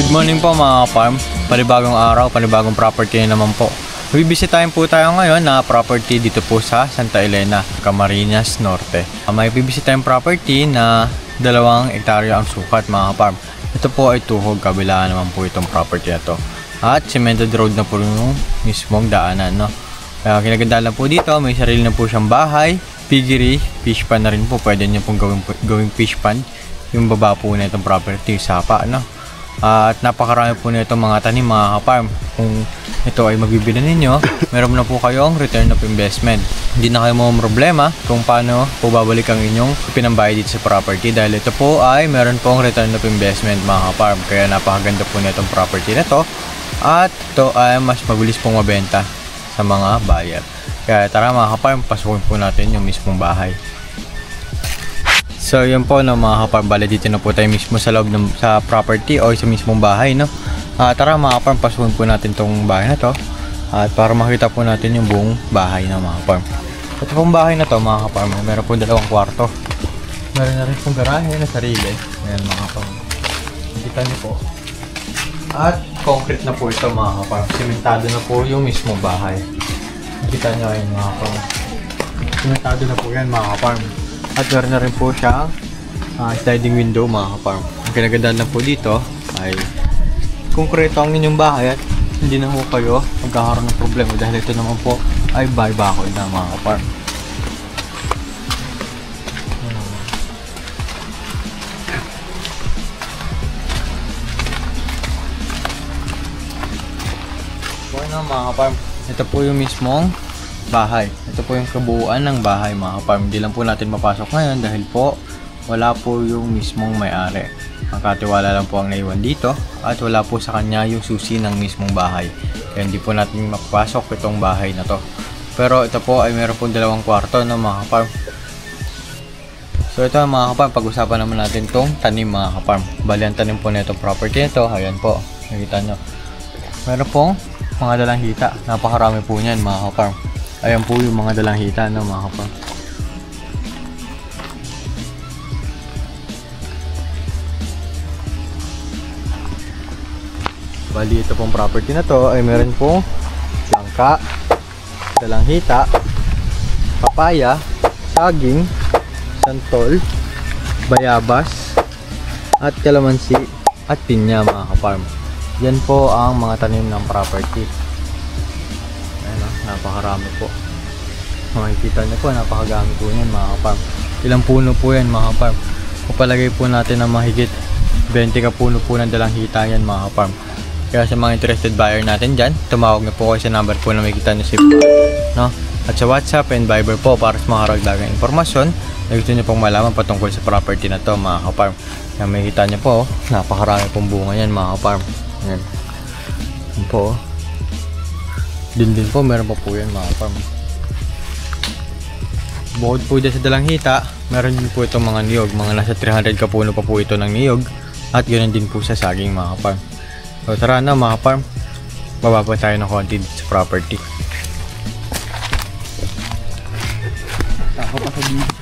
Good morning po mga farm. Panibagong araw, panibagong property na naman po. Bibisitahin po tayo ngayon na property dito po sa Santa Elena, Camarines Norte. May bibisitahin property na 2 hektarya ang sukat mga farm. Ito po ay tuhog, kabila naman po itong property na to. At cemented road na po yung mismong daanan, no? Kaya kinagandaan lang po dito, may sarili na po siyang bahay, piggery, fish pan na rin po. Pwede nyo pong gawing fish pan yung baba po na itong property, sapa, no? At napakarami po nito mga tanim mga ka-farm. Kung ito ay mabibili ninyo, meron na po kayong return of investment. Hindi na kayo mga problema kung paano po babalik ang inyong pinambayad dito sa property, dahil ito po ay meron pong return of investment mga ka-farm. Kaya napakaganda po nitong property na to. At ito ay mas mabilis pong mabenta sa mga buyer. Kaya tara mga ka-farm, pasukin po natin yung mismong bahay. So yun po no mga ka-farm, bali dito na po tayo mismo sa loob ng sa property o sa mismong bahay, no. Tara mga ka-farm, pasukin po natin tong bahay na to at para makita po natin yung buong bahay na mga ka-farm. Ito pong bahay na to mga ka-farm, meron po 2 kwarto. Meron na rin pong garahe na sarili. Ayan mga ka-farm, kita niyo po. At concrete na po ito mga ka-farm, sementado na po yung mismong bahay. Kita niyo ayun mga ka-farm, sementado na po yan mga ka-farm. At meron na rin po siyang sliding window mga ka-farm. Ang kinagandaan lang po dito ay konkreto ang inyong bahay at hindi na po kayo magkakaroon ng problema, dahil ito naman po ay bahay-bakoy na mga ka-farm. Bueno mga ka-farm, ito po yung mismong bahay. Ito po yung kabuuan ng bahay mga ka-farm. Hindi lang po natin mapasok ngayon dahil po wala po yung mismong may-ari. Ang katiwala lang po ang naiwan dito at wala po sa kanya yung susi ng mismong bahay. Kaya hindi po natin mapasok itong bahay na to. Pero ito po ay meron pong 2 kwarto na mga ka-farm. So ito mga ka-farm, pag-usapan naman natin itong tanim mga ka-farm. Bali ang tanim po na itong property nito, ayan po, nakita nyo. Meron pong mga dalanghita. Napakarami po niyan mga ka-farm. Ayan po yung mga dalanghita no mga ka-farm. Bali ito pong property na to ay meron pong langka, dalanghita, papaya, saging, santol, bayabas, at kalamansi, at pinya mga ka-farm. Yan po ang mga tanim ng property. Napakarami po. Makikita niyo po, napakagami po yan mga ka-farm. Ilang puno po yan mga ka-farm. Kupalagay po natin na mahigit 20 ka puno po ng dalanghita yan mga ka-farm. Kaya sa mga interested buyer natin dyan, tumawag na po kayo sa number po na makikita niyo no? At sa WhatsApp and Viber po para sa mga karagdagang informasyon na gusto niyo pong malaman patungkol sa property na to mga ka-farm. Kaya makikita niyo po, napakarami pong bunga yan mga ka-farm. Yan. Yan po. Din po, meron pa po yan mga farm. Bukod po dyan sa dalanghita, meron din po itong mga niyog. Mga nasa 300 kapuno pa po ito ng niyog. At ganoon din po sa saging mga farm. So tara na mga farm, bababa tayo ng konti sa property. Ako pa sa dito.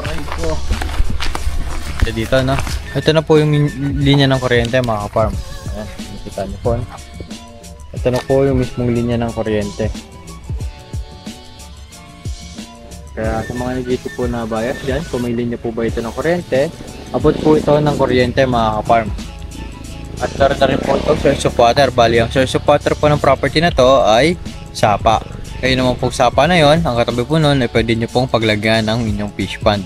Aray ko. Dito no. Ito na po yung linya ng kuryente mga farm. Ayan, nakita niyo po. Ito na po yung mismong linya ng kuryente. Kaya sa mga nagito po na bias dyan, kung may linya po ba ito ng kuryente, abot po ito ng kuryente mga ka-farm. At meron na rin po ito source of water. Bali, ang source of water po ng property na to ay sapa. Kaya naman po sapa na yon, ang katabi po nun ay pwede nyo pong paglagyan ng inyong fish pond.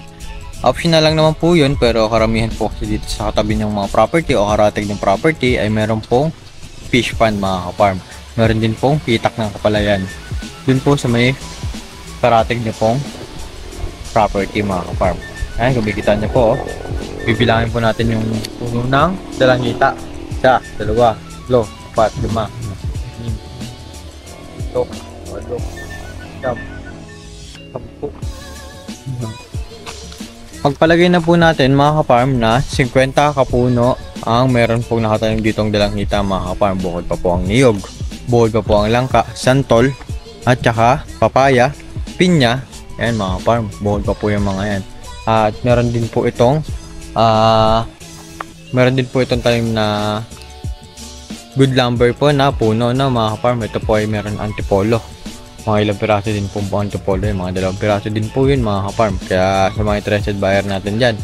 Optional lang naman po yun, pero karamihan po kasi dito sa katabi ng mga property o karatig ng property ay meron pong fish pond mga ka-farm. Meron din pong pitak ng kapalayan. Dun po sa may karatig niyo pong property mga ka-farm. Ayan, kumikita niyo po. Bibilangin po natin yung puno ng dalanghita. 1, 2, 3, 4, 5, 6, 7, 8, 9, 10. Pagpalagay na po natin mga ka-farm na 50 kapuno ang meron pong nakatanim ditong dalanghita mga ka-farm. Bukod pa po ang niyog, bukod pa po ang langka, santol, at saka papaya, pinya. Ayan mga ka-farm, bukod pa po yung mga yan. At meron din po itong tanim na good lumber po na puno na mga ka-farm. Ito po ay meron antipolo. Mga ilang piraso din po antipolo yun. Mga 2 piraso din po yun mga ka-farm. Kaya sa mga interested buyer natin dyan,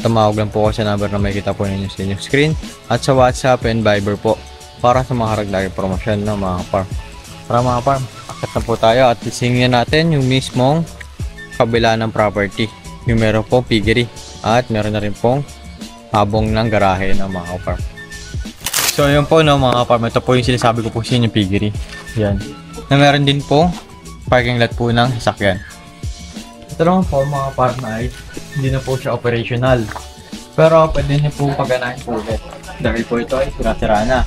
tumawag lang po ako sa number na makikita po ninyo sa inyong screen at sa WhatsApp and Viber po para sa mga karagdagang promosyon na mga ka-farm. Para mga ka-farm, akit na po tayo at isingin natin yung mismong kabila ng property. Yung meron pong piggery at meron na rin pong habong ng garahe ng mga ka-farm. So yun po no mga ka-farm, ito po yung sinasabi ko po sa inyo piggery. Yan. Na meron din pong parking lot po ng sasakyan. Ito naman po mga ka-farm ay hindi na po siya operational. Pero pwede niyo po paganahin po ulit. Dahil po ito ay sira-sira na.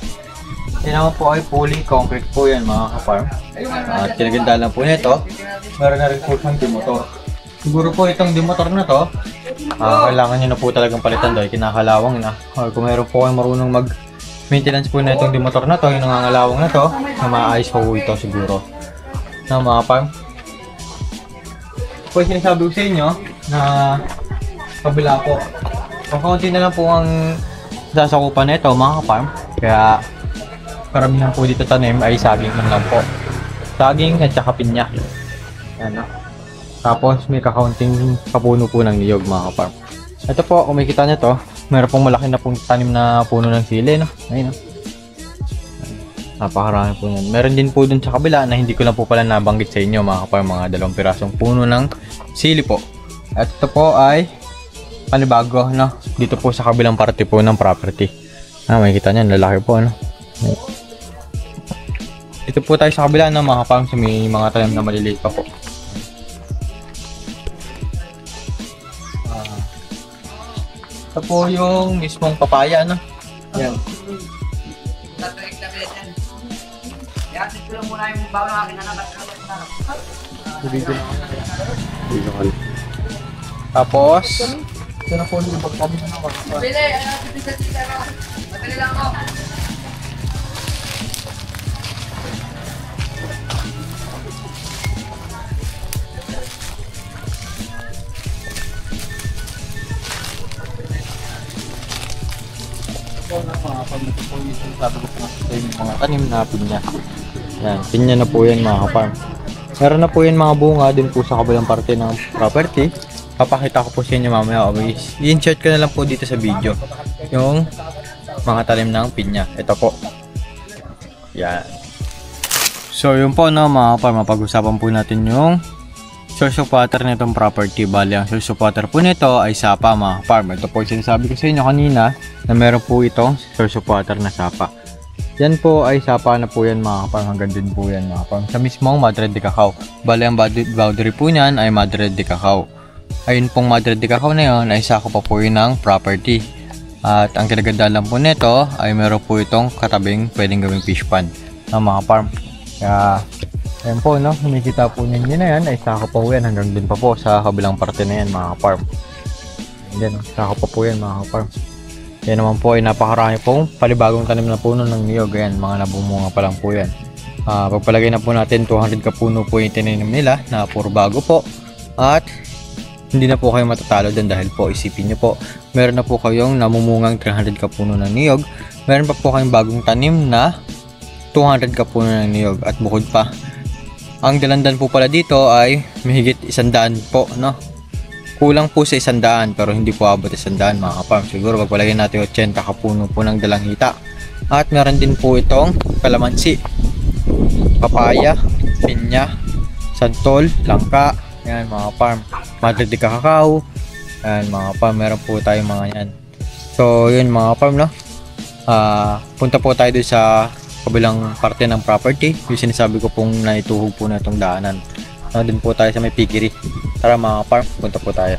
Yan naman po ay fully concrete po yan mga ka-farm. At kinaganda lang po nito, meron na rin po siyang demotor. Siguro po itong demotor na to, kailangan nyo na po talagang palitan dahil kinakalawang na. Or kung meron po kayo marunong mag-maintenance po na itong demotor na to, yung nangangalawang na to, na maayos po ito siguro. Na mga ka-farm. Po sinasabi ko sa inyo na kabila po. Kaunti na lang po ang sasakupan nito mga ka-farm. Kaya karamihan po dito tanim ay saging lang po. Saging at saka pinya. Ano? Tapos may kakaunting kapuno po ng niyog mga ka-farm. Ito po, kung makikita nyo to, meron pong malaki na pong tanim na puno ng sili. No? Ayun, no? Napakarami po yan. Meron din po dun sa kabila na hindi ko lang po pala nabanggit sa inyo mga ka-farm. Mga 2 pirasong puno ng sili po. At ito po ay panibago, no? Dito po sa kabilang parte po ng property. Makikita nyo, lalaki po, no? Ito po tayo sa kabila ng mga ka-farm. May mga tanim na maliliit pa po. Ito po yung mismong papaya, no? Yan. Tapos ito na po yung pagkami na naman. Sabi ko po yung mga tanim na pinya. Yan, pinya na po yan mga ka-farm. Meron na po yan mga bunga din po sa kabilang parte ng property. Papakita ko po sa inyo mamaya. I-insert ko na lang po dito sa video yung mga tanim ng pinya. Ito po. Yan. So yun po no mga ka-farm, mapag-usapan po natin yung source of water nitong property. Bali ang source of water po nito ay sapa mga ka-farm. Ito po yung sinasabi ko sa inyo kanina na meron po itong source of water na sapa. Yan po ay sapa na po yan mga ka-farm. Hanggang din po yan mga ka-farm. Sa mismong Madre de Cacao. Bali ang boundary po niyan ay Madre de Cacao. Ayun pong Madre de Cacao na yun ay sako pa po yun ng property. At ang kinagandaan lang po nito ay meron po itong katabing pwedeng gawing fish pond ng mga ka-farm. Kaya ayan po no, kumikita po ninyo na yan ay sako pa po yan hanggang din pa po sa kabilang parte na yan mga ka-farm. Yan, sako pa po yan mga ka-farm. Yan naman po ay napakarami pong palibagong tanim na puno ng niyog. Ayan, mga nabumunga pa lang po yan. Pagpalagay na po natin 200 ka puno po yung tinanim nila na puro bago po. At hindi na po kayo matatalo din dahil po isipin nyo po, meron na po kayong namumungang 300 ka puno ng niyog. Meron pa po kayong bagong tanim na 200 ka puno ng niyog. At bukod pa, ang dalandan po pala dito ay mahigit 100 po, no? Kulang po sa 100 pero hindi po abot 100 mga ka-farm. Siguro pagpalagyan natin 80 kapuno po ng dalanghita. At meron din po itong kalamansi, papaya, pinya, santol, langka. Yan mga ka-farm. Madre de Cacao. Yan mga ka-farm. Meron po tayong mga yan. So yun mga ka-farm no. Punta po tayo doon sa kabilang parte ng property. Yung sinasabi ko pong naituhog po na itong daanan. Doon po tayo sa may piggery. Tara mga ka-farm, punta po tayo.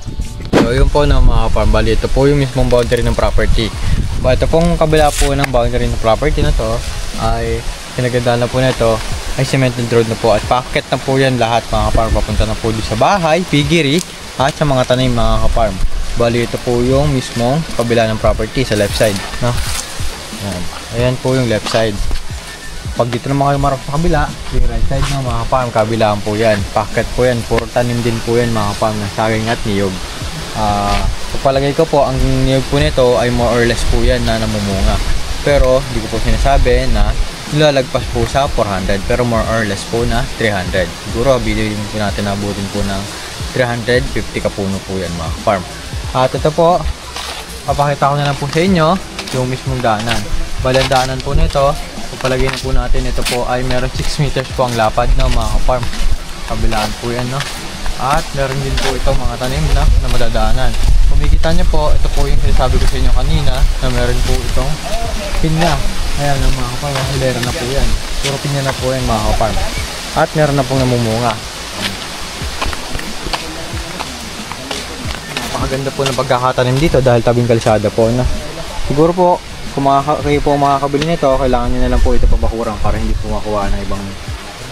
So yun po na mga ka-farm, bali ito po yung mismong boundary ng property. Ito pong kabila po ng boundary ng property na to ay kinagandaan na po na ito ay cemented road na po at packet na po yan lahat mga ka-farm. Papunta na po doon sa bahay, piggery at sa mga tanim mga ka-farm. Bali ito po yung mismong kabila ng property sa left side, no? Yan. Ayan po yung left side. Pag dito naman kayo marap sa kabila, yung right side ng mga ka-farm, kabilaan po yan. Packet po yan, puro tanim din po yan mga ka-farm na saging at niyog. Pagpalagay ko po, ang niyog po nito ay more or less po yan na namumunga. Pero hindi ko po sinasabi na lalagpas po sa 400, pero more or less po na 300. Siguro bilhin po natin, abutin po ng 350 kapuno po yan mga farm. At ito po, papakita ko na lang po sa inyo yung mismong daanan. Balang daanan po nito, papalagay na po natin, ito po ay meron 6 meters po ang lapad na mga farm. Kabilaan po yan, no? At meron din po itong mga tanim na madadaanan. Kung makikita nyo po, ito po yung sinasabi ko sa inyo kanina na meron po itong pinya. Ayan ang mga farm, hilera na po yan. Puro pinya na po yan mga farm. At meron na pong namumunga. Napakaganda po ng pagkakatanim dito dahil tabing kalsada po na. Siguro po, kung kayo po makakabili nito, kailangan nyo na lang po ito pabakurang para hindi po makuha ng ibang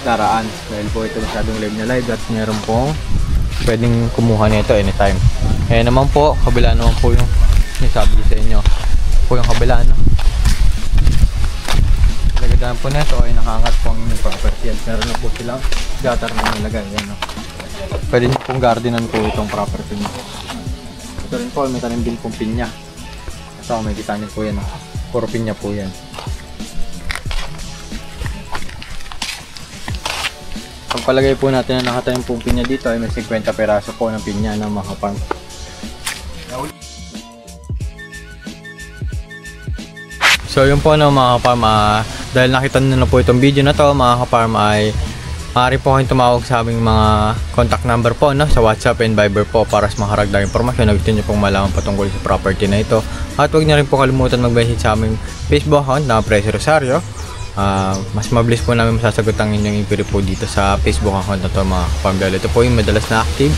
daraan. Dahil po ito masyadong live na live at meron pong pwedeng kumuha nito anytime. Eh naman po, kabila naman po yung sinasabi sa inyo. Po yung kabila, no? Lagandaan po nito ay nakaangat po ang inyong property at meron na po silang gutter na nilagay. Yan, no? Pwede nyo pong gardenan po itong property nyo. Ito rin po, may tanim din pong pinya. So, may kita nyo po yan. Puro pinya po yan. Pagpalagay po natin na nakatanim pong pinya dito ay may 50 peraso po ng pinya ng mga farm. So yun po no mga farm, dahil nakita nyo na po itong video na to mga farm, ay maaari po kayong tumawag sa aming mga contact number po, no, sa WhatsApp and Viber po para sa mga karagdagang impormasyon na gusto nyo pong malaman patungkol sa property na ito. At huwag nyo rin po kalimutan mag-message sa aming Facebook account na Prezi Rosario. Mas mabilis po namin masasagot ang inyong inquiry po dito sa Facebook account na to mga farm, dahil ito po yung madalas na active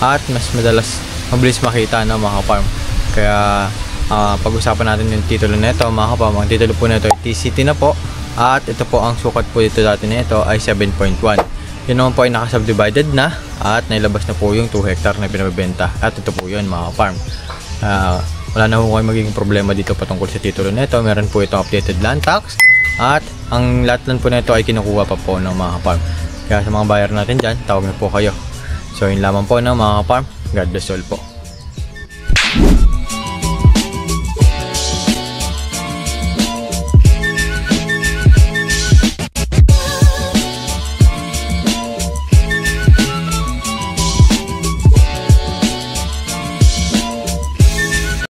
at mas mabilis makita na mga farm. Kaya pag-usapan natin yung titulo na ito mga farm. Ang titulo po na ito ay TCT na po at ito po ang sukat po dito dati na ito ay 7.1. Yun naman po ay naka-subdivided na at nailabas na po yung 2 hectare na pinabibenta at ito po yun mga farm. Wala na po kayo magiging problema dito patungkol sa titulo na ito. Meron po itong updated land tax at ang lahat lang po na ito ay kinukuha pa po ng mga farm. Kaya sa mga buyer natin dyan, tawag na po kayo. So yun lamang po ng mga farm. God bless all po.